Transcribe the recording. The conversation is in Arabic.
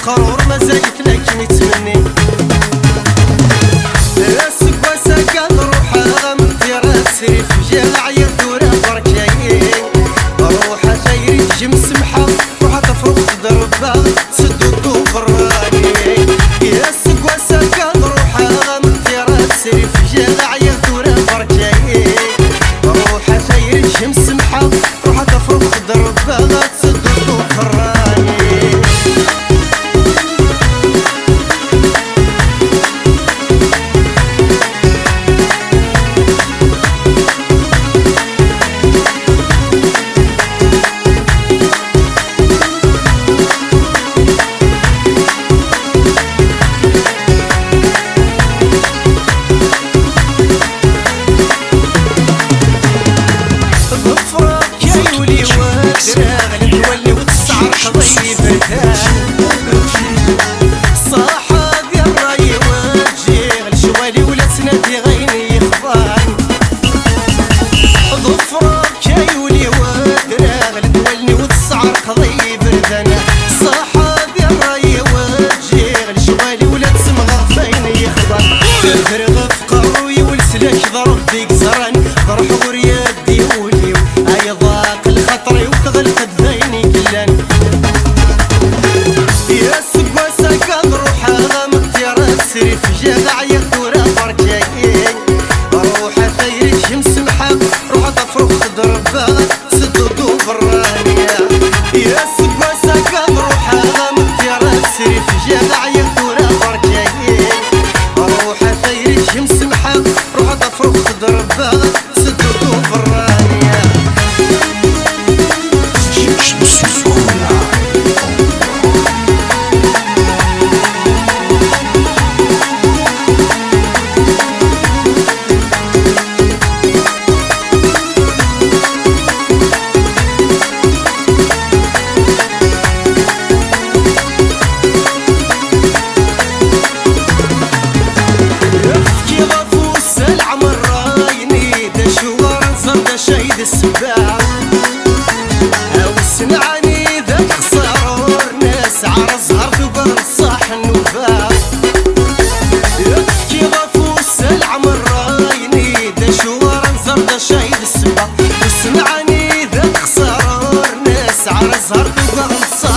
مخرور ما زالت لك متمني السكوة سكن روحها من تراسي في جامع يدورها بركاين روحها خير تجم سمحة روحها تفرق ضربها تسدو الضفراني يا السكوة سكن روحها من تراسي في جامع يدورها بركاين روحها خير تجم سمحة روحها تفرق ضربها تسدو الضفراني ضرب فيك زرن ضرح وريادي وليو اي ضاق الخطري وتغلقت ذيني كلان يا السكوة سكن روحها مختيرة تسري في جامع يدورها بركاين روحها خير شمس محاق روحها تفرق ضربها تسدو ضفرانية يا السكوة سكن روحها مختيرة تسري في جامع يدورها بركاين روحها خير شمس محاق روحها تفرق ضربها تسدو ضفرانية السباع او سمعني ذاك خسرور ناس على زهر دوبر صاح النوفا يبكي ضفوس العمر رايني دا شوار نزر دا شايد السباع وسمعني ذاك خسرور ناس على زهر دوبر صاح